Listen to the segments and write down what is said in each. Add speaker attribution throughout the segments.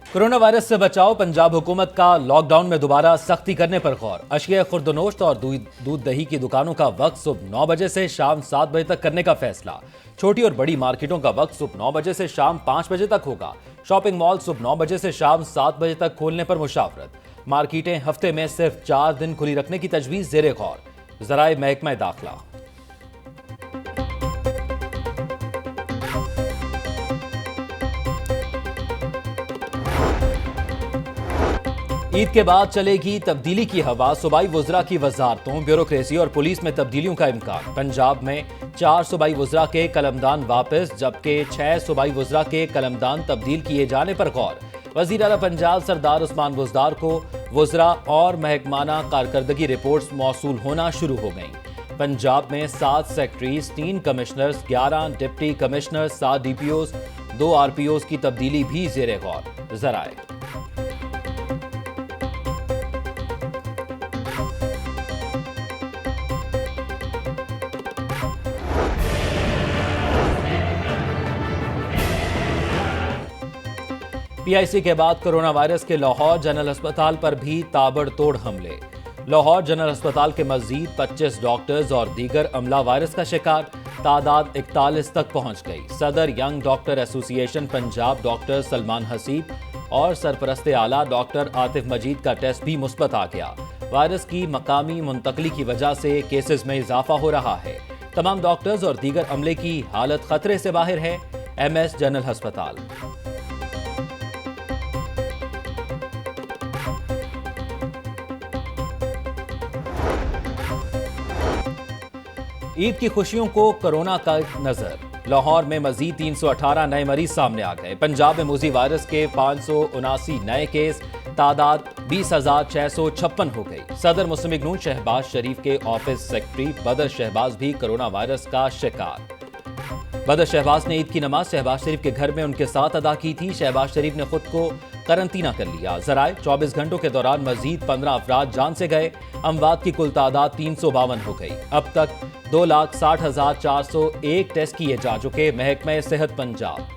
Speaker 1: Corona virus से बचाव, पंजाब हुकूमत का लॉकडाउन में दोबारा सख्ती करने पर गौर। अशिया खुर्दनोश्त और दूध दही की दुकानों का वक्त सुबह 9 बजे से शाम 7 बजे तक करने का फैसला। छोटी और बड़ी मार्केटों का वक्त सुबह 9 बजे से शाम 5 बजे तक होगा। शॉपिंग मॉल सुबह 9 बजे से शाम 7 बजे तक खोलने पर मुशावरत। मार्केटें हफ्ते में सिर्फ 4 दिन खुली रखने की तजवीज जेर गौर। ज़राए महकमा दाखिला। ईद के बाद चलेगी तब्दीली की हवा, सूबाई वुज़रा की वजारतों, ब्यूरोक्रेसी और पुलिस में तब्दीलियों का इम्कान। पंजाब में 4 सूबाई वुज़रा के कलमदान वापस, जबकि 6 सूबाई वुज़रा के कलमदान तब्दील किए जाने पर गौर। वज़ीर आला पंजाब सरदार उस्मान बुज़दार को वुज़रा और महकमाना कारकर्दगी रिपोर्ट्स मौसूल होना शुरू हो गईं। पंजाब में 7 secretaries, 3 commissioners, 11 deputy commissioners, 7 DPOs, 2 RPOs की तब्दीली भी ज़ेरे गौर। ज़राए PIC के बाद कोरोना वायरस के लाहौर जनरल अस्पताल पर भी ताबड़तोड़ हमले। लाहौर जनरल अस्पताल के मजीद 25 डॉक्टर्स और दीगर अमला वायरस का शिकार, तादाद 41 तक पहुंच गई। सदर young doctor association Punjab doctor Salman Haseeb और सरपरस्ते आला डॉक्टर आतिफ मजीद का टेस्ट भी मुस्बत आ गया। वायरस की मकामी मुंतकली की वजह से केसेस में इजाफा हो रहा है। तमाम डॉक्टर्स और दीगर अमले की हालत खतरे से बाहर है। MS जनरल अस्पताल। ईद की खुशियों को कोरोना का नजर। लाहौर में मजीद 318 नए मरीज सामने आ गए। पंजाब में मूजी वायरस के 579 नए केस, तादाद 20,656 हो गई। सदर मुस्लिम लीग नून शहबाज शरीफ के ऑफिस सेक्रेटरी बदर शहबाज भी कोरोना वायरस का शिकार। बदर शहबाज ने ईद की नमाज शहबाज शरीफ के घर में उनके साथ अदा की थी। शहबाज शरीफ ने खुद को करंतना कर लिया। ज़राए 24 घंटों के दौरान मजीद 15 अफराद जान से गए। अमवात की कुल तादाद 352 हो गई। अब तक 2,60,401 टेस्ट किए जा चुके। महकमा सेहत पंजाब।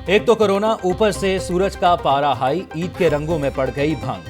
Speaker 1: एक तो कोरोना, ऊपर से सूरज का पारा हाई, ईद के रंगों में पड़ गई भंग।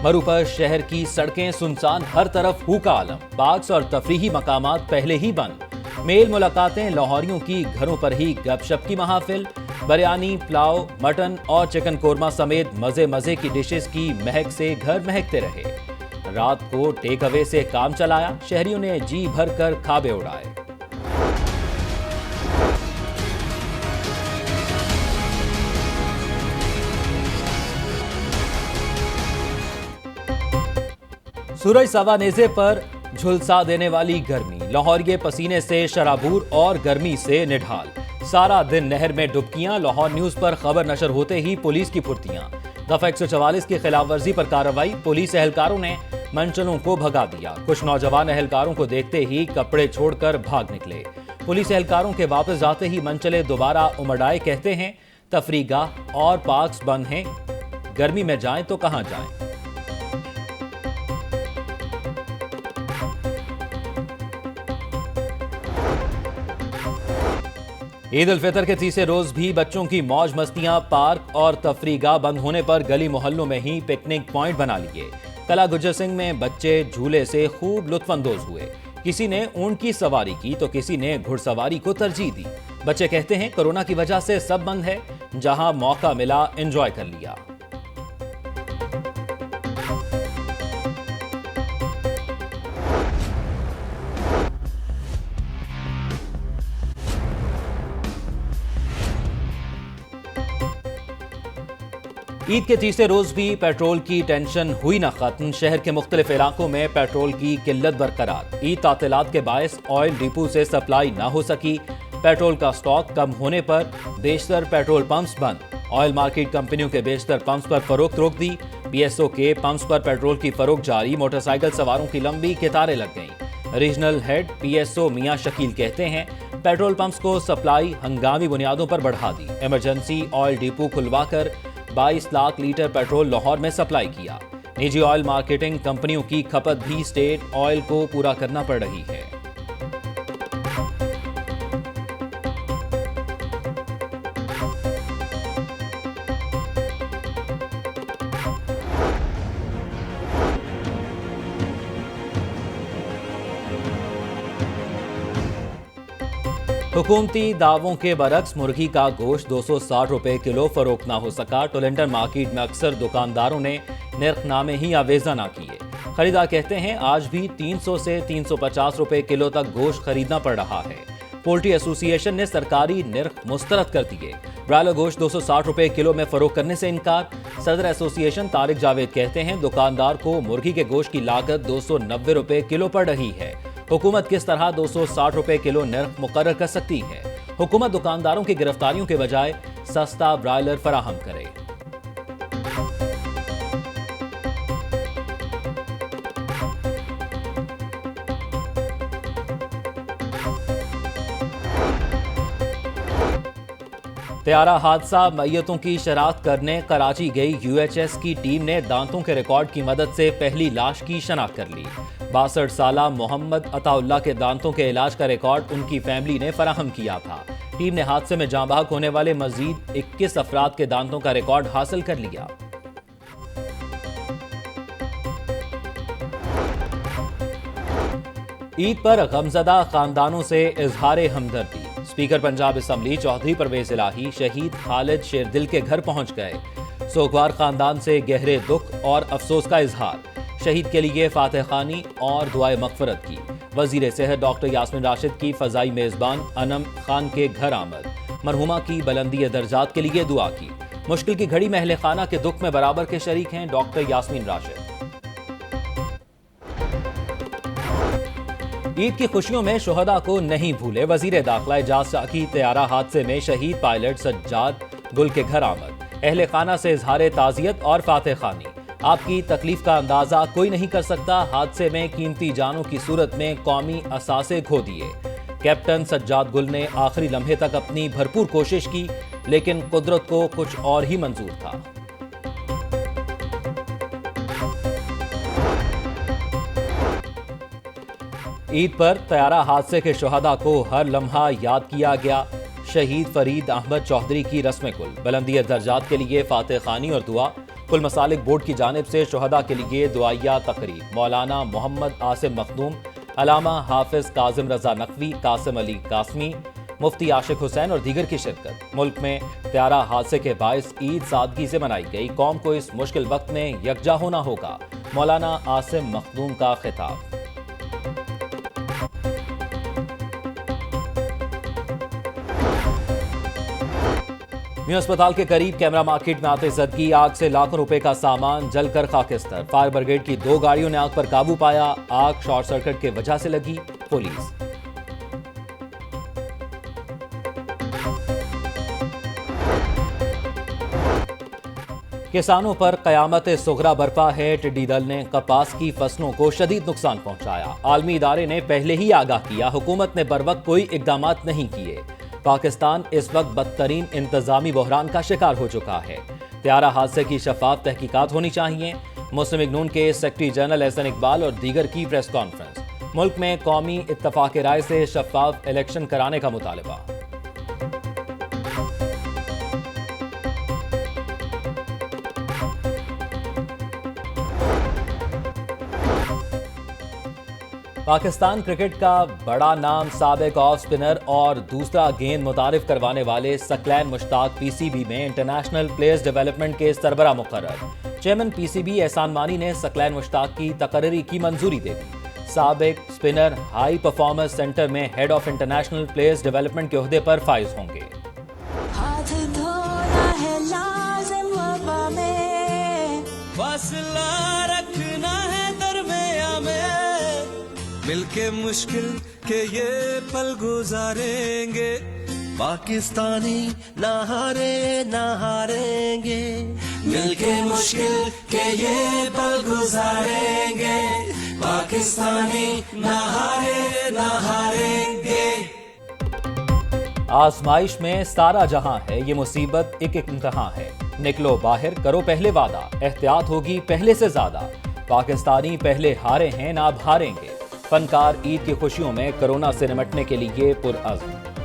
Speaker 1: मरू पर शहर की सड़कें सुनसान, हर तरफ हू का आलम। पार्क्स और तफरीही मकामात पहले ही बंद। मेल मुलाकातें, लाहौरियों की घरों पर ही गपशप की महफिल। बिरयानी, पुलाव, मटन और चिकन कोरमा समेत मजे मजे की डिशेस की महक से घर महकते रहे। रात को टेक अवे से काम चलाया। शहरियों ने जी भर कर खाबे उड़ाए। सूरज सवानेजे पर झुलसा देने वाली गर्मी। लाहौरिये पसीने से शराबूर और गर्मी से निढाल। सारा दिन नहर में डुबकियां। लाहौर न्यूज पर खबर नशर होते ही पुलिस की फुर्तियां। दफा 144 की खिलाफ वर्जी पर कार्रवाई। पुलिस एहलकारों ने मंचलों को भगा दिया। कुछ नौजवान एहलकारों को देखते ही कपड़े छोड़कर भाग निकले। पुलिस एहलकारों के वापस जाते ही मंचले दोबारा उमड़ाए। कहते हैं तफरीगाह और पार्क्स बंद हैं, गर्मी में जाएं तो कहां जाएं। ईद उल फितर के तीसरे रोज भी बच्चों की मौज मस्तियां। पार्क और तफरीगाह बंद होने पर गली मोहल्लों में ही पिकनिक पॉइंट बना लिए। कला गुज्जर सिंह में बच्चे झूले से खूब लुत्फानंदोज हुए। किसी ने ऊंट की सवारी की तो किसी ने घुड़सवारी को तरजीह दी। बच्चे कहते हैं कोरोना की वजह से सब बंद है, जहां मौका मिला एंजॉय कर लिया। ईद के तीसरे रोज भी पेट्रोल की टेंशन हुई ना खत्म। शहर के मुख्तलिफ इलाकों में पेट्रोल की किल्लत बरकरार। ईद तातीलात के बायस ऑयल डिपो से सप्लाई ना हो सकी। पेट्रोल का स्टॉक कम होने पर बेशतर पेट्रोल पंप्स बंद। ऑयल मार्केट कंपनियों के बेशतर पंप्स पर फरोख्त रोक दी। PSO के पंप्स पर पेट्रोल की फरोख्त जारी। मोटरसाइकिल सवारों की लंबी कतारें लग गईं। रीजनल हेड PSO मियां शकील कहते हैं पेट्रोल पंप्स को सप्लाई हंगामी बुनियादों पर बढ़ा दी। इमरजेंसी ऑयल डिपो खुलवाकर 22 लाख लीटर पेट्रोल लाहौर में सप्लाई किया। निजी ऑयल मार्केटिंग कंपनियों की खपत भी स्टेट ऑयल को पूरा करना पड़ रही है। हुकूमती दावों के बरक्स मुर्गी का गोश्त 260 रुपए किलो फरोख्त न हो सका। टोलेंटन मार्केट में अक्सर दुकानदारों ने निर्खनामे ही आवेजा न किए। खरीदार कहते हैं आज भी 300 से 350 रुपए किलो तक गोश्त खरीदना पड़ रहा है। पोल्ट्री एसोसिएशन ने सरकारी निर्ख मुस्तरद कर दिए। ब्रायलर गोश्त 260 रुपए किलो में फरोख्त करने से इनकार। सदर एसोसिएशन तारिक जावेद कहते हैं दुकानदार को मुर्गी के गोश्त की लागत 290 रुपए किलो पड़ रही है। हुकूमत किस तरह 260 रुपए किलो निर्ख मुकर्रर कर सकती है? हुकूमत दुकानदारों की गिरफ्तारियों के बजाय सस्ता ब्रायलर फराहम करे। त्यारा हादसा, मैयतों की शनाख्त करने कराची गई यूएचएस की टीम ने दांतों के रिकॉर्ड की मदद से पहली लाश की शनाख्त कर ली। 62 साला मोहम्मद अताउल्लाह के दांतों के इलाज का रिकॉर्ड उनकी फैमिली ने फराहम किया था। टीम ने हादसे में जाँ बहक होने वाले मजीद 21 अफराद के दांतों का रिकॉर्ड हासिल कर लिया। ईद पर गमजदा खानदानों से इजहार हमदर्दी। स्पीकर पंजाब असम्बली चौधरी परवेज इलाही शहीद खालिद शेरदिल के घर पहुंच गए। सोगवार खानदान से गहरे दुख और अफसोस का इजहार। शहीद के लिए फातह खानी और दुआए मगफरत की। वजीर सेहत डॉक्टर यास्मीन राशिद की फजाई मेजबान अनम खान के घर आमद। मरहुमा की बुलंदी दर्जात के लिए दुआ की। मुश्किल की घड़ी में अहले खाना के दुख में बराबर के शरीक हैं डॉक्टर यास्मीन राशिद। ईद की खुशियों में शुहदा को नहीं भूले। वजीर दाखिला एजाज शाह की त्यारा हादसे में शहीद पायलट सज्जाद गुल के घर आमद। अहले खाना से इजहार ताजियत और फातह खानी। आपकी तकलीफ का अंदाजा कोई नहीं कर सकता। हादसे में कीमती जानों की सूरत में कौमी असासे खो दिए। कैप्टन सज्जाद गुल ने आखिरी लम्हे तक अपनी भरपूर कोशिश की, लेकिन कुदरत को कुछ और ही मंजूर था। ईद पर त्यारा हादसे के शुहदा को हर लम्हा याद किया गया। शहीद फरीद अहमद चौधरी की रस्म कुल, बुलंदी दर्जात के लिए फातह खानी और दुआ। कुल मसालिक बोर्ड की जानिब से शुहदा के लिए दुआया तकरीब। मौलाना मोहम्मद आसिम मखदूम, अलामा हाफिज काजिम रजा नकवी, कासिम अली कासमी, मुफ्ती आशिक हुसैन और दीगर की शिरकत। मुल्क में त्यारा हादसे के बायस ईद सादगी से मनाई गई। कौम को इस मुश्किल वक्त में यकजा होना होगा। मौलाना आसिम मखदूम का खिताब। न्यू अस्पताल के करीब कैमरा मार्केट में आते जदगी, आग से लाखों रुपए का सामान जलकर खाकिस्तर। फायर ब्रिगेड की 2 गाड़ियों ने आग पर काबू पाया। आग शॉर्ट सर्किट की वजह से लगी। पुलिस किसानों पर कयामत सुगरा बरपा है। टिड्डी दल ने कपास की फसलों को शदीद नुकसान पहुंचाया। आलमी इदारे ने पहले ही आगाह किया, हुकूमत ने बरवक्त कोई इकदाम नहीं किए। पाकिस्तान इस वक्त बदतरीन इंतजामी बहरान का शिकार हो चुका है। त्यारा हादसे की शफाफ तहकीकात होनी चाहिए। मुस्लिम लीग नून के सेक्रेटरी जनरल एहसन इकबाल और दीगर की प्रेस कॉन्फ्रेंस। मुल्क में कौमी इत्तफाक राय से शफाफ इलेक्शन कराने का मुतालबा। पाकिस्तान क्रिकेट का बड़ा नाम साबिक ऑफ स्पिनर और दूसरा गेंद मुतारिफ करवाने वाले सकलैन मुश्ताक पीसीबी में इंटरनेशनल प्लेयर्स डेवलपमेंट के सरबरा मुकर्रर। चेयरमैन पीसीबी एहसान मानी ने सकलैन मुश्ताक की तकर्री की मंजूरी दे दी। साबिक स्पिनर हाई परफॉर्मेंस सेंटर में head of international players development के ओहदे पर फाइज होंगे।
Speaker 2: हाथ धोना है लाज़िम वफा में,
Speaker 3: फासला रखना है दरमिया में, मिलके मुश्किल के ये पल गुजारेंगे, पाकिस्तानी ना हारे ना हारेंगे, मिलके मुश्किल के ये पल गुजारेंगे, पाकिस्तानी ना हारे ना हारेंगे।
Speaker 1: आजमाइश में सारा जहां है, ये मुसीबत एक इम्तिहान है। निकलो बाहर, करो पहले वादा, एहतियात होगी पहले से ज्यादा। पाकिस्तानी पहले हारे हैं, ना अब हारेंगे। फनकार ईद की खुशियों में कोरोना से निपटने के लिए पुरअज़्म।